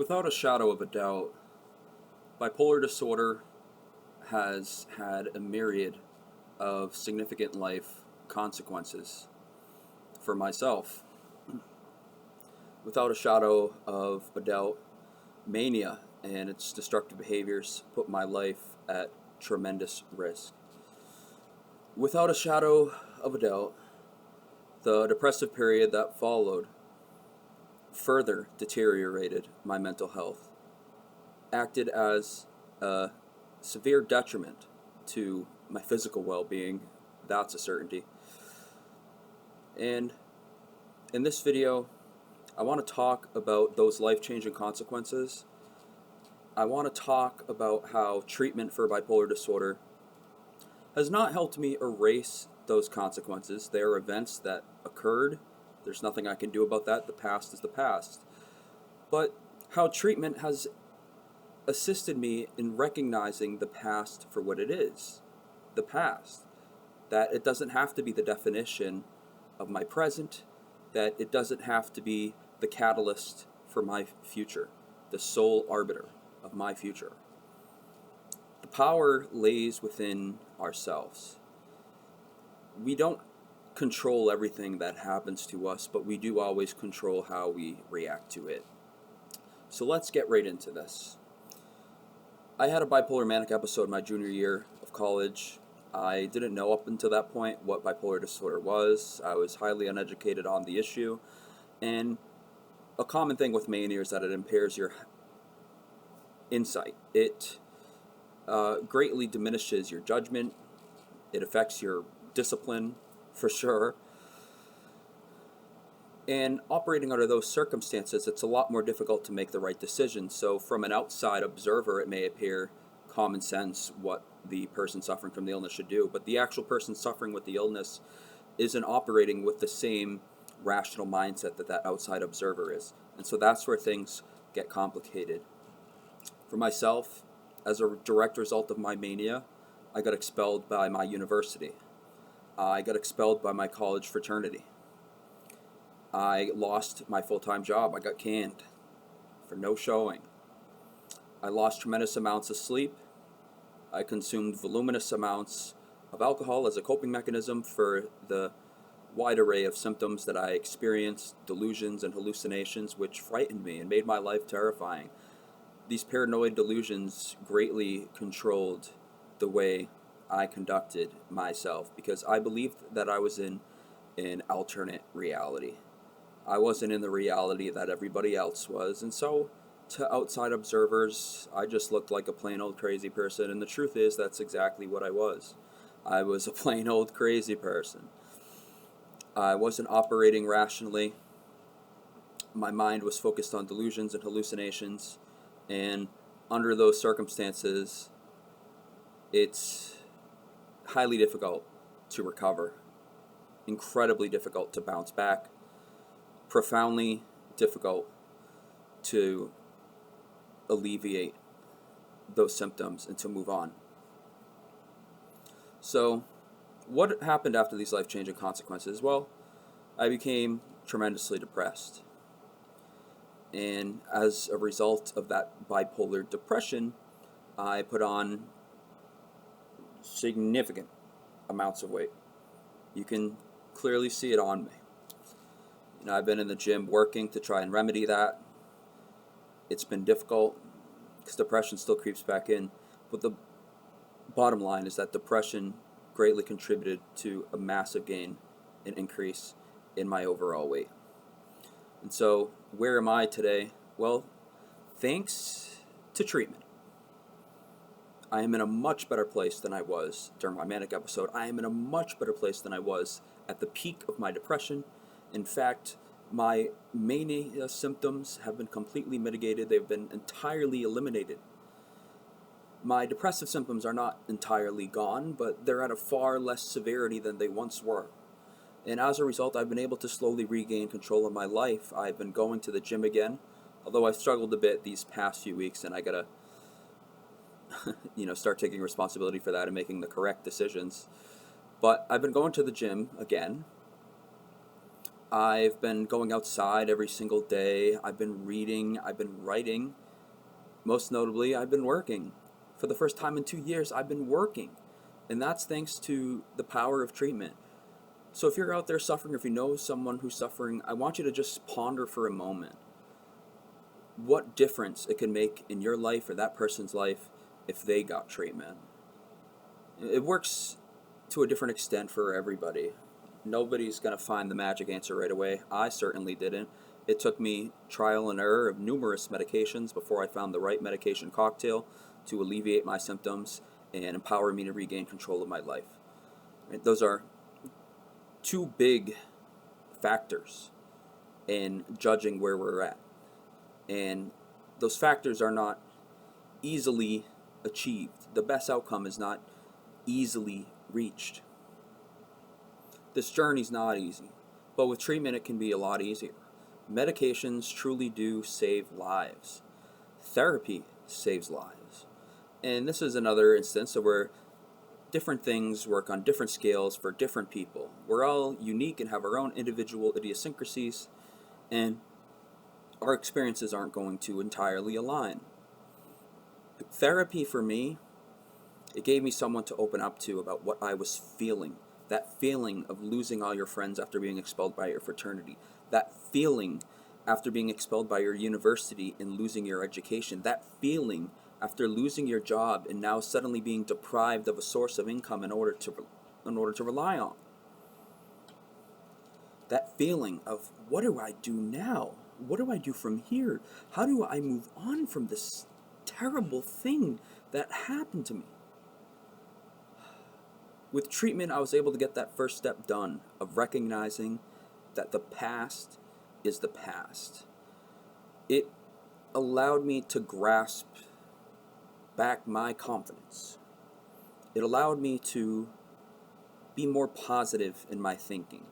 Without a shadow of a doubt, bipolar disorder has had a myriad of significant life consequences for myself. Without a shadow of a doubt, mania and its destructive behaviors put my life at tremendous risk. Without a shadow of a doubt, the depressive period that followed further deteriorated my mental health, acted as a severe detriment to my physical well-being. That's a certainty. And in this video, I want to talk about those life-changing consequences. I want to talk about how treatment for bipolar disorder has not helped me erase those consequences. They are events that occurred. There's nothing I can do about that. The past is the past. But how treatment has assisted me in recognizing the past for what it is, the past. That it doesn't have to be the definition of my present, that it doesn't have to be the catalyst for my future, the sole arbiter of my future. The power lays within ourselves. We don't control everything that happens to us, but we do always control how we react to it. So let's get right into this. I had a bipolar manic episode my junior year of college. I didn't know up until that point what bipolar disorder was. I was highly uneducated on the issue. And a common thing with mania is that it impairs your insight. It greatly diminishes your judgment. It affects your discipline, for sure. And operating under those circumstances, it's a lot more difficult to make the right decision. So from an outside observer, it may appear common sense what the person suffering from the illness should do, but the actual person suffering with the illness isn't operating with the same rational mindset that that outside observer is. And so that's where things get complicated. For myself, as a direct result of my mania, I got expelled by my university. I got expelled by my college fraternity. I lost my full-time job. I got canned for no showing. I lost tremendous amounts of sleep. I consumed voluminous amounts of alcohol as a coping mechanism for the wide array of symptoms that I experienced, delusions and hallucinations, which frightened me and made my life terrifying. These paranoid delusions greatly controlled the way I conducted myself because I believed that I was in an alternate reality. I wasn't in the reality that everybody else was, and so to outside observers, I just looked like a plain old crazy person, and the truth is that's exactly what I was. I was a plain old crazy person. I wasn't operating rationally. My mind was focused on delusions and hallucinations, and under those circumstances, it's highly difficult to recover, incredibly difficult to bounce back, profoundly difficult to alleviate those symptoms and to move on. So, what happened after these life-changing consequences? Well, I became tremendously depressed. And as a result of that bipolar depression, I put on significant amounts of weight. You can clearly see it on me. I've been in the gym working to try and remedy that. It's been difficult because depression still creeps back in. But the bottom line is that depression greatly contributed to a massive gain and increase in my overall weight. And so, where am I today? Well, thanks to treatment. I am in a much better place than I was during my manic episode. I am in a much better place than I was at the peak of my depression. In fact, my mania symptoms have been completely mitigated. They've been entirely eliminated. My depressive symptoms are not entirely gone, but they're at a far less severity than they once were. And as a result, I've been able to slowly regain control of my life. I've been going to the gym again, although I've struggled a bit these past few weeks, and I gotta start taking responsibility for that and making the correct decisions. But I've been going to the gym again. I've been going outside every single day. I've been reading. I've been writing. Most notably, I've been working. For the first time in 2 years, I've been working. And that's thanks to the power of treatment. So if you're out there suffering, or if you know someone who's suffering, I want you to just ponder for a moment what difference it can make in your life or that person's life if they got treatment. It works to a different extent for everybody. Nobody's going to find the magic answer right away. I certainly didn't. It took me trial and error of numerous medications before I found the right medication cocktail to alleviate my symptoms and empower me to regain control of my life. Right? Those are two big factors in judging where we're at. And those factors are not easily achieved. The best outcome is not easily reached. This journey's not easy, but with treatment it can be a lot easier. Medications truly do save lives. Therapy saves lives. And this is another instance of where different things work on different scales for different people. We're all unique and have our own individual idiosyncrasies, and our experiences aren't going to entirely align. Therapy for me, it gave me someone to open up to about what I was feeling. That feeling of losing all your friends after being expelled by your fraternity. That feeling after being expelled by your university and losing your education. That feeling after losing your job and now suddenly being deprived of a source of income in order to rely on. That feeling of, what do I do now? What do I do from here? How do I move on from this terrible thing that happened to me? With treatment, I was able to get that first step done of recognizing that the past is the past. It allowed me to grasp back my confidence. It allowed me to be more positive in my thinking.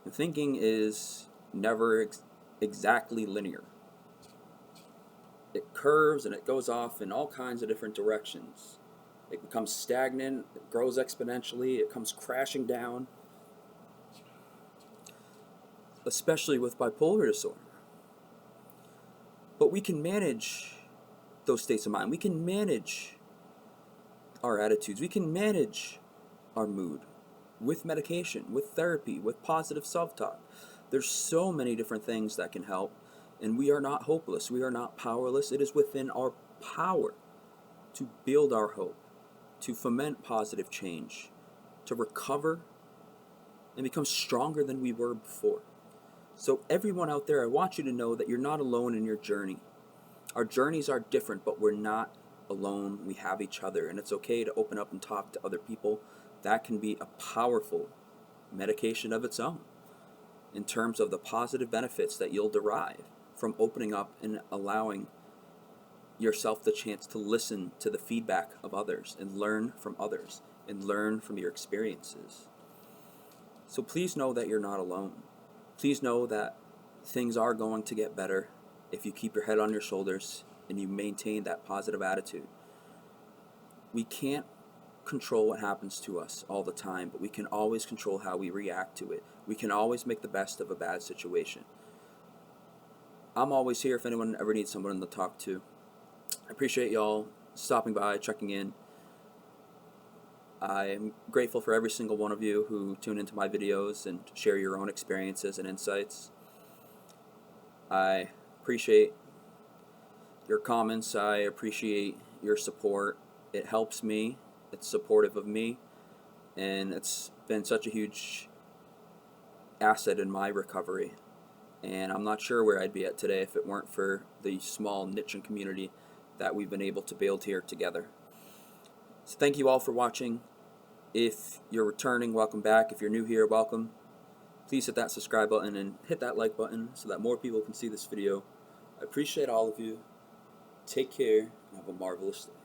And thinking is never exactly linear. It curves and it goes off in all kinds of different directions. It becomes stagnant, it grows exponentially, it comes crashing down, especially with bipolar disorder. But we can manage those states of mind. We can manage our attitudes. We can manage our mood with medication, with therapy, with positive self-talk. There's so many different things that can help, and we are not hopeless. We are not powerless. It is within our power to build our hope, to foment positive change, to recover and become stronger than we were before. So everyone out there, I want you to know that you're not alone in your journey. Our journeys are different, but we're not alone. We have each other, and it's okay to open up and talk to other people. That can be a powerful medication of its own in terms of the positive benefits that you'll derive from opening up and allowing yourself the chance to listen to the feedback of others and learn from others and learn from your experiences. So please know that you're not alone. Please know that things are going to get better if you keep your head on your shoulders and you maintain that positive attitude. We can't control what happens to us all the time, but we can always control how we react to it. We can always make the best of a bad situation. I'm always here if anyone ever needs someone to talk to. I appreciate y'all stopping by, checking in. I'm grateful for every single one of you who tune into my videos and share your own experiences and insights. I appreciate your comments. I appreciate your support. It helps me. It's supportive of me. And it's been such a huge asset in my recovery. And I'm not sure where I'd be at today if it weren't for the small niche and community that we've been able to build here together. So thank you all for watching. If you're returning, welcome back. If you're new here, welcome. Please hit that subscribe button and hit that like button so that more people can see this video. I appreciate all of you. Take care and have a marvelous day.